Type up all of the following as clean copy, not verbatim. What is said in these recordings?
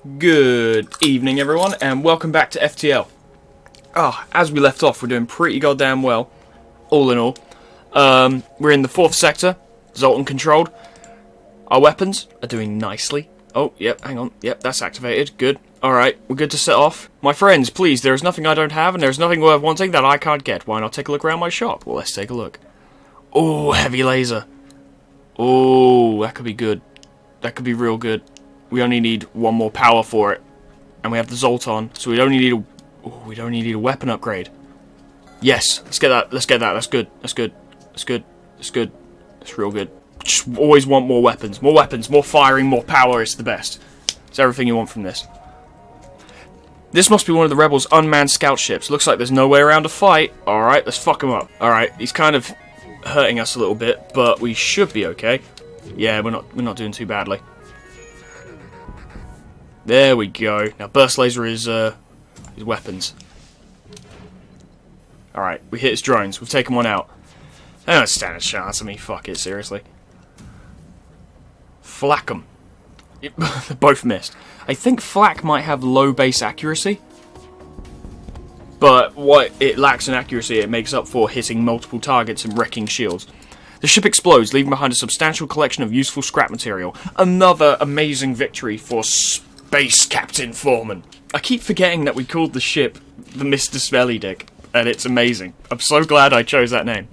Good evening, everyone, and welcome back to FTL. As we left off, we're doing pretty goddamn well, all in all. We're in the 4th sector, Zoltan controlled. Our weapons are doing nicely. Oh, yep, hang on. Yep, that's activated. Good. Alright, we're good to set off. My friends, please, there is nothing I don't have, and there is nothing worth wanting that I can't get. Why not take a look around my shop? Well, let's take a look. Oh, heavy laser. Oh, that could be good. That could be real good. We only need one more power for it, and we have the Zoltan, so we don't need a weapon upgrade. Yes, let's get that. Let's get that. That's good. That's good. That's good. That's good. That's real good. Just always want more weapons, more firing, more power. It's the best. It's everything you want from this. This must be one of the rebels' unmanned scout ships. Looks like there's no way around a fight. All right, let's fuck him up. All right, he's kind of hurting us a little bit, but we should be okay. Yeah, we're not doing too badly. There we go. Now, burst laser is his weapons. Alright, we hit his drones. We've taken one out. They don't stand a chance. I mean, fuck it, seriously. Flak them. They both missed. I think flak might have low base accuracy. But what it lacks in accuracy, it makes up for hitting multiple targets and wrecking shields. The ship explodes, leaving behind a substantial collection of useful scrap material. Another amazing victory for Space Captain Foreman. I keep forgetting that we called the ship the Mr. SMELLYDICK, and it's amazing. I'm so glad I chose that name.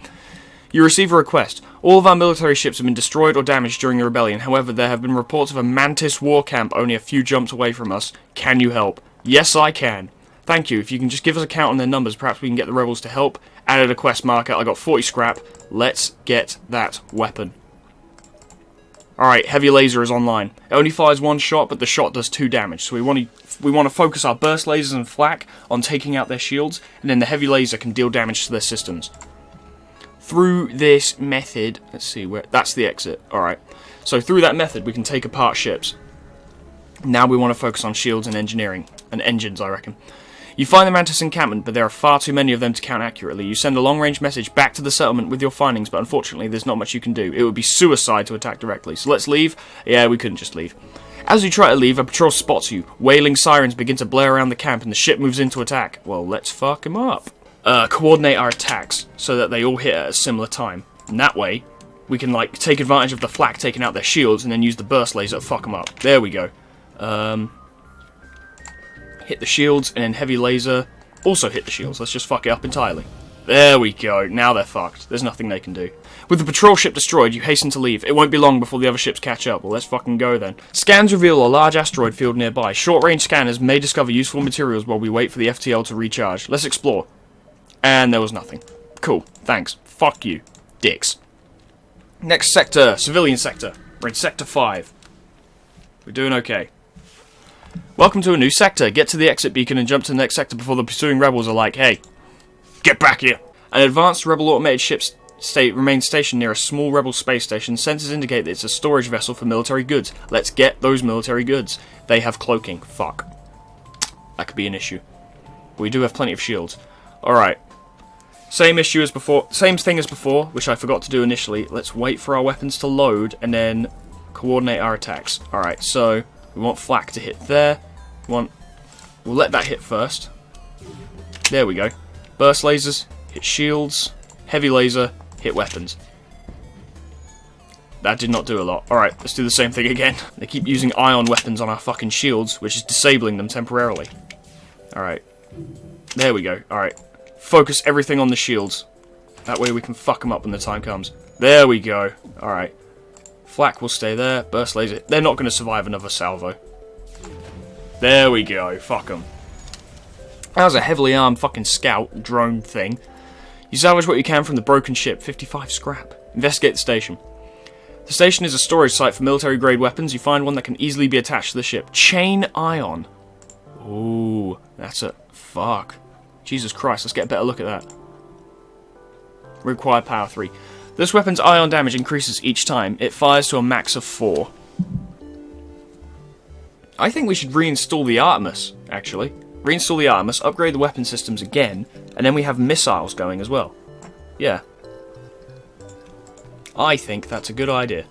You receive a request. All of our military ships have been destroyed or damaged during the rebellion. However, there have been reports of a Mantis war camp only a few jumps away from us. Can you help? Yes, I can. Thank you. If you can just give us a count on their numbers, perhaps we can get the rebels to help. Added a quest marker. I got 40 scrap. Let's get that weapon. Alright, heavy laser is online. It only fires one shot, but the shot does 2 damage. So we want to focus our burst lasers and flak on taking out their shields, and then the heavy laser can deal damage to their systems. Through this method, let's see where that's the exit. Alright. So through that method we can take apart ships. Now we want to focus on shields and engineering. And engines, I reckon. You find the Mantis encampment, but there are far too many of them to count accurately. You send a long-range message back to the settlement with your findings, but unfortunately there's not much you can do. It would be suicide to attack directly. So let's leave. Yeah, we couldn't just leave. As you try to leave, a patrol spots you. Wailing sirens begin to blare around the camp, and the ship moves into attack. Well, let's fuck him up. Coordinate our attacks so that they all hit at a similar time. And that way, we can like take advantage of the flak taking out their shields, and then use the burst laser to fuck them up. There we go. Hit the shields, and then heavy laser also hit the shields. Let's just fuck it up entirely. There we go. Now they're fucked. There's nothing they can do. With the patrol ship destroyed, you hasten to leave. It won't be long before the other ships catch up. Well, let's fucking go then. Scans reveal a large asteroid field nearby. Short-range scanners may discover useful materials while we wait for the FTL to recharge. Let's explore. And there was nothing. Cool. Thanks. Fuck you. Dicks. Next sector. Civilian sector. We're in Sector 5. We're doing okay. Welcome to a new sector. Get to the exit beacon and jump to the next sector before the pursuing rebels are like, hey, get back here. An advanced rebel automated ship remains stationed near a small rebel space station. Sensors indicate that it's a storage vessel for military goods. Let's get those military goods. They have cloaking. Fuck. That could be an issue. But we do have plenty of shields. Alright. Same issue as before. Same thing as before, which I forgot to do initially. Let's wait for our weapons to load and then coordinate our attacks. Alright, so we want flak to hit there. We'll let that hit first. There we go. Burst lasers, hit shields. Heavy laser, hit weapons. That did not do a lot. Alright, let's do the same thing again. They keep using ion weapons on our fucking shields, which is disabling them temporarily. Alright. There we go. Alright. Focus everything on the shields. That way we can fuck them up when the time comes. There we go. Alright. Flak will stay there. Burst laser. They're not going to survive another salvo. There we go. Fuck them. That was a heavily armed fucking scout drone thing. You salvage what you can from the broken ship. 55 scrap. Investigate the station. The station is a storage site for military-grade weapons. You find one that can easily be attached to the ship. Chain ion. Ooh, that's a... Fuck. Jesus Christ, let's get a better look at that. Required power 3. This weapon's ion damage increases each time. It fires to a max of 4. I think we should reinstall the Artemis, actually. Reinstall the Artemis, upgrade the weapon systems again, and then we have missiles going as well. Yeah. I think that's a good idea.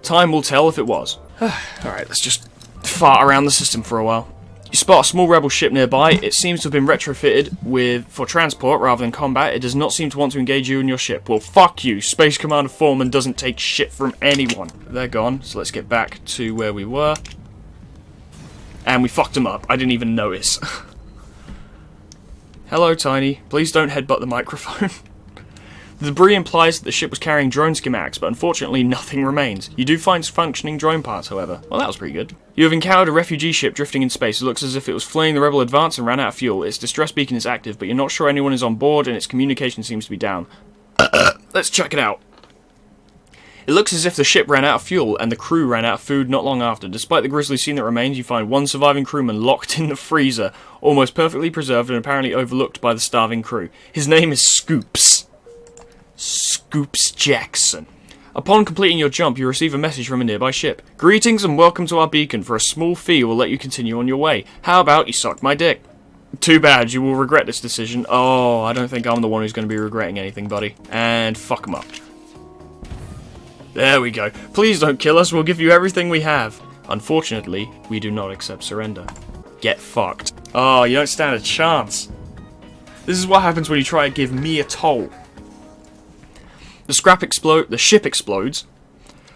Time will tell if it was. Alright, let's just fart around the system for a while. You spot a small rebel ship nearby. It seems to have been retrofitted for transport rather than combat. It does not seem to want to engage you and your ship. Well, fuck you. Space Commander Foreman doesn't take shit from anyone. They're gone, so let's get back to where we were. And we fucked them up. I didn't even notice. Hello, Tiny. Please don't headbutt the microphone. The debris implies that the ship was carrying drone schematics, but unfortunately nothing remains. You do find functioning drone parts, however. Well, that was pretty good. You have encountered a refugee ship drifting in space. It looks as if it was fleeing the rebel advance and ran out of fuel. Its distress beacon is active, but you're not sure anyone is on board and its communication seems to be down. Let's check it out. It looks as if the ship ran out of fuel and the crew ran out of food not long after. Despite the grisly scene that remains, you find one surviving crewman locked in the freezer, almost perfectly preserved and apparently overlooked by the starving crew. His name is Scoops. Scoops Jackson. Upon completing your jump, you receive a message from a nearby ship. Greetings and welcome to our beacon. For a small fee, we'll let you continue on your way. How about you suck my dick? Too bad, you will regret this decision. Oh, I don't think I'm the one who's going to be regretting anything, buddy. And fuck him up. There we go. Please don't kill us, we'll give you everything we have. Unfortunately, we do not accept surrender. Get fucked. Oh, you don't stand a chance. This is what happens when you try to give me a toll. The ship explodes,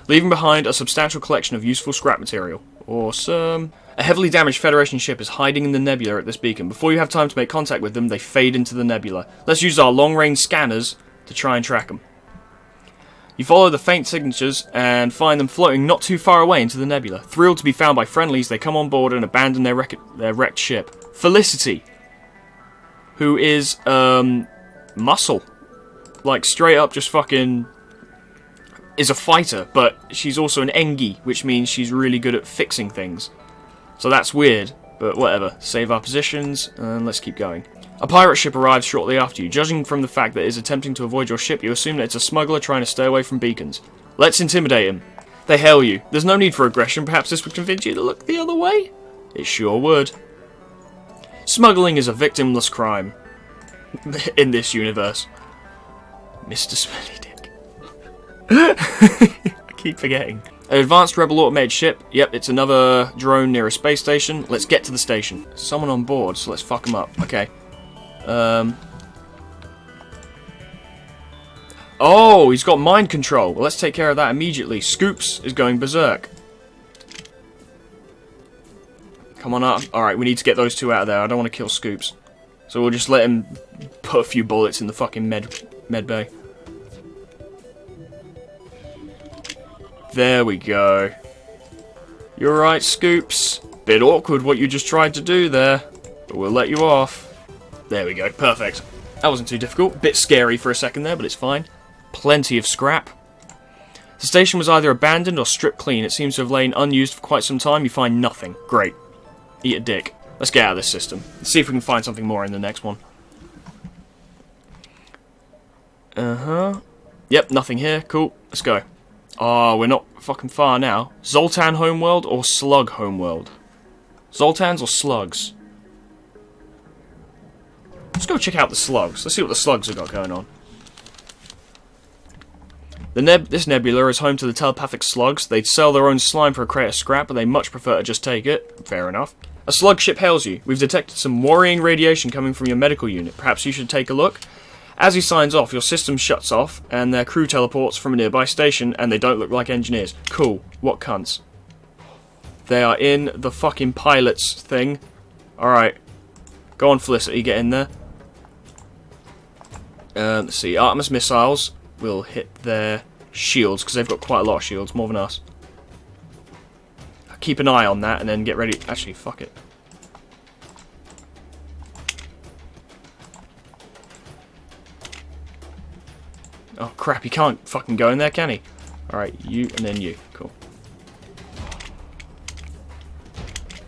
leaving behind a substantial collection of useful scrap material. Awesome. A heavily damaged Federation ship is hiding in the nebula at this beacon. Before you have time to make contact with them, they fade into the nebula. Let's use our long-range scanners to try and track them. You follow the faint signatures and find them floating not too far away into the nebula. Thrilled to be found by friendlies, they come on board and abandon their wrecked ship. Felicity, who is, muscle. Like, straight up just fucking is a fighter, but she's also an Engi, which means she's really good at fixing things. So that's weird, but whatever. Save our positions, and let's keep going. A pirate ship arrives shortly after you. Judging from the fact that it is attempting to avoid your ship, you assume that it's a smuggler trying to stay away from beacons. Let's intimidate him. They hail you. There's no need for aggression. Perhaps this would convince you to look the other way? It sure would. Smuggling is a victimless crime in this universe. Mr. Smellydick. I keep forgetting. An advanced rebel automated ship. Yep, it's another drone near a space station. Let's get to the station. Someone on board, so let's fuck them up. Okay. Oh, he's got mind control. Well, let's take care of that immediately. Scoops is going berserk. Come on up. Alright, we need to get those two out of there. I don't want to kill Scoops. So we'll just let him put a few bullets in the fucking med bay. There we go. You're right, Scoops. Bit awkward what you just tried to do there, but we'll let you off. There we go, perfect. That wasn't too difficult. Bit scary for a second there, but it's fine. Plenty of scrap. The station was either abandoned or stripped clean. It seems to have lain unused for quite some time. You find nothing. Great. Eat a dick. Let's get out of this system. Let's see if we can find something more in the next one. Uh-huh. Yep, nothing here. Cool. Let's go. Oh, we're not fucking far now. Zoltan homeworld or Slug homeworld? Zoltans or Slugs? Let's go check out the Slugs. Let's see what the Slugs have got going on. This nebula is home to the telepathic slugs. They'd sell their own slime for a crate of scrap, but they much prefer to just take it. Fair enough. A slug ship hails you. We've detected some worrying radiation coming from your medical unit. Perhaps you should take a look. As he signs off, your system shuts off, and their crew teleports from a nearby station, and they don't look like engineers. Cool. What cunts. They are in the fucking pilot's thing. Alright. Go on, Felicity, get in there. Let's see. Artemis missiles will hit their shields, because they've got quite a lot of shields, more than us. Keep an eye on that, and then get ready. Actually, fuck it. Oh crap, he can't fucking go in there, can he? Alright, you and then you. Cool.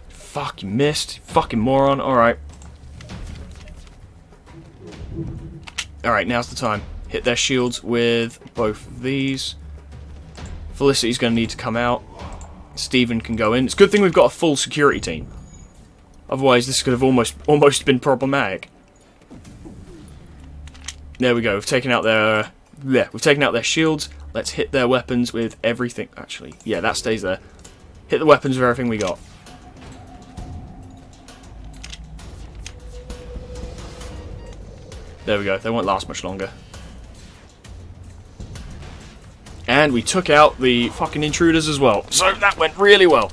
Fuck, you missed. Fucking moron. Alright. Alright, now's the time. Hit their shields with both of these. Felicity's going to need to come out. Stephen can go in. It's a good thing we've got a full security team. Otherwise, this could have almost been problematic. There we go. We've taken out their... Yeah, we've taken out their shields. Let's hit their weapons with everything. Actually, yeah, that stays there. Hit the weapons with everything we got. There we go. They won't last much longer. And we took out the fucking intruders as well. So that went really well.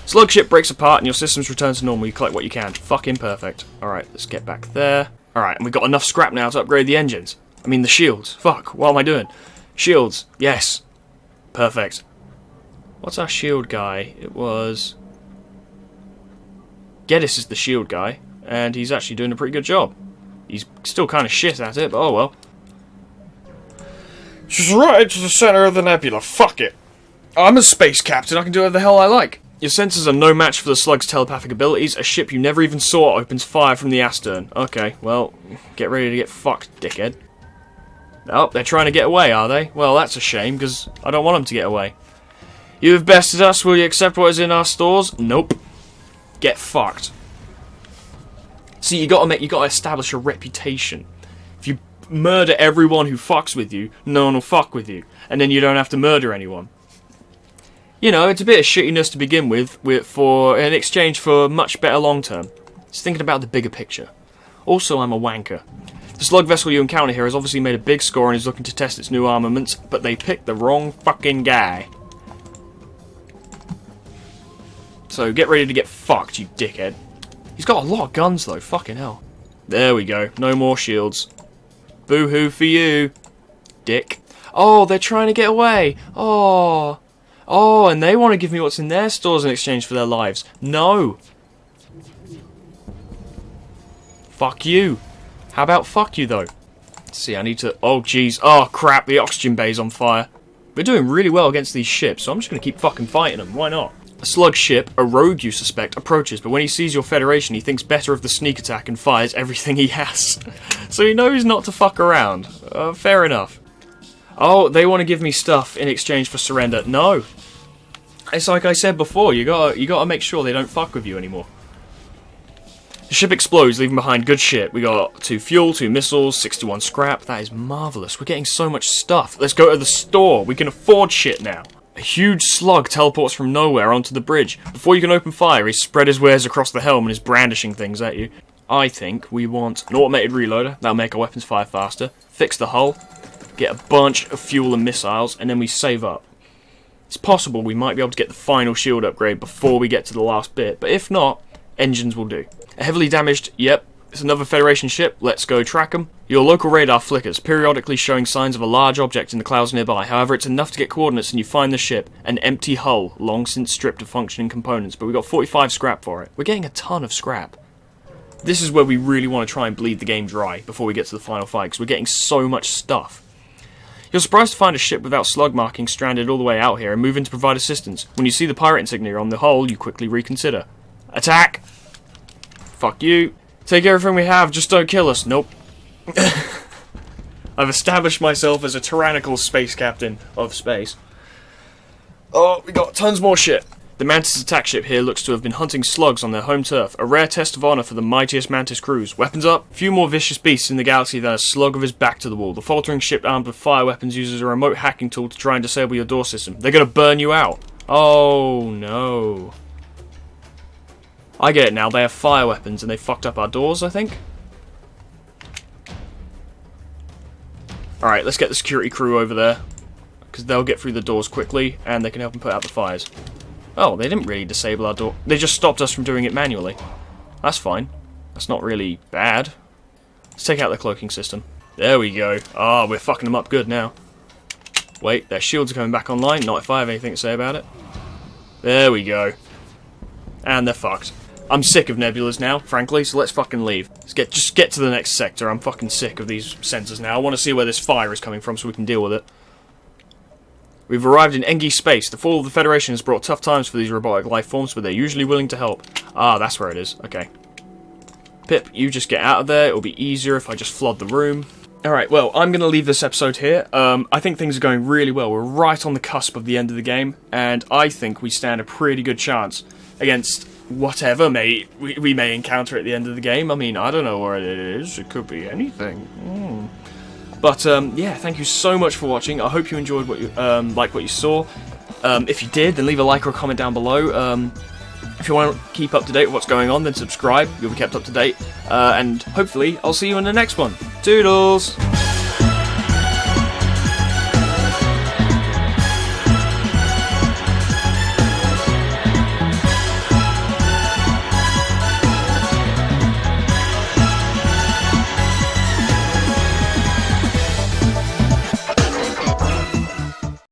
Slug ship breaks apart and your systems return to normal. You collect what you can. Fucking perfect. Alright, let's get back there. Alright, and we've got enough scrap now to upgrade the engines. I mean the shields. Fuck, what am I doing? Shields. Yes. Perfect. What's our shield guy? It was... Geddes is the shield guy. And he's actually doing a pretty good job. He's still kind of shit at it, but oh well. Just right into the center of the nebula. Fuck it. I'm a space captain. I can do whatever the hell I like. Your sensors are no match for the slug's telepathic abilities. A ship you never even saw opens fire from the astern. Okay, well, get ready to get fucked, dickhead. Oh, they're trying to get away, are they? Well, that's a shame, because I don't want them to get away. You have bested us. Will you accept what is in our stores? Nope. Get fucked. See, you gotta establish a reputation. If you murder everyone who fucks with you, no one will fuck with you, and then you don't have to murder anyone. You know, it's a bit of shittiness to begin with, for in exchange for much better long term. Just thinking about the bigger picture. Also, I'm a wanker. The slug vessel you encounter here has obviously made a big score and is looking to test its new armaments, but they picked the wrong fucking guy. So get ready to get fucked, you dickhead. He's got a lot of guns though, fucking hell. There we go, no more shields. Boo-hoo for you, dick. Oh, they're trying to get away. Oh, and they want to give me what's in their stores in exchange for their lives. No. Fuck you. How about fuck you though? Let's see, I need to... Oh jeez, oh crap, the oxygen bay's on fire. We're doing really well against these ships, so I'm just going to keep fucking fighting them, why not? A slug ship, a rogue you suspect, approaches, but when he sees your Federation, he thinks better of the sneak attack and fires everything he has. So he knows not to fuck around. Fair enough. Oh, they want to give me stuff in exchange for surrender. No. It's like I said before, you gotta make sure they don't fuck with you anymore. The ship explodes, leaving behind good shit. We got 2 fuel, 2 missiles, 61 scrap. That is marvellous. We're getting so much stuff. Let's go to the store. We can afford shit now. A huge slug teleports from nowhere onto the bridge. Before you can open fire, he's spread his wares across the helm and is brandishing things at you. I think we want an automated reloader. That'll make our weapons fire faster. Fix the hull. Get a bunch of fuel and missiles, and then we save up. It's possible we might be able to get the final shield upgrade before we get to the last bit, but if not, engines will do. A heavily damaged, yep, it's another Federation ship, let's go track them. Your local radar flickers, periodically showing signs of a large object in the clouds nearby. However, it's enough to get coordinates and you find the ship, an empty hull, long since stripped of functioning components, but we got 45 scrap for it. We're getting a ton of scrap. This is where we really want to try and bleed the game dry before we get to the final fight, because we're getting so much stuff. You're surprised to find a ship without slug markings stranded all the way out here and move in to provide assistance. When you see the pirate insignia on the hull, you quickly reconsider. Attack! Fuck you. Take everything we have, just don't kill us. Nope. I've established myself as a tyrannical space captain of space. Oh, we got tons more shit. The Mantis attack ship here looks to have been hunting slugs on their home turf, a rare test of honor for the mightiest Mantis crews. Weapons up. Few more vicious beasts in the galaxy than a slug with his back to the wall. The faltering ship armed with fire weapons uses a remote hacking tool to try and disable your door system. They're gonna burn you out. Oh no. I get it now, they have fire weapons and they fucked up our doors, I think. Alright, let's get the security crew over there, because they'll get through the doors quickly and they can help them put out the fires. Oh, they didn't really disable our door. They just stopped us from doing it manually. That's fine. That's not really bad. Let's take out the cloaking system. There we go. Ah, we're fucking them up good now. Wait, their shields are coming back online. Not if I have anything to say about it. There we go. And they're fucked. I'm sick of nebulas now, frankly, so let's fucking leave. Just get to the next sector. I'm fucking sick of these sensors now. I want to see where this fire is coming from so we can deal with it. We've arrived in Engi space. The fall of the Federation has brought tough times for these robotic life forms, but they're usually willing to help. Ah, that's where it is. Okay. Pip, you just get out of there. It'll be easier if I just flood the room. Alright, well, I'm going to leave this episode here. I think things are going really well. We're right on the cusp of the end of the game, and I think we stand a pretty good chance against whatever we may encounter at the end of the game. I mean, I don't know where it is. It could be anything. But, yeah, thank you so much for watching. I hope you enjoyed what you, like what you saw. If you did, then leave a like or a comment down below. If you want to keep up to date with what's going on, then subscribe. You'll be kept up to date. And hopefully, I'll see you in the next one. Toodles!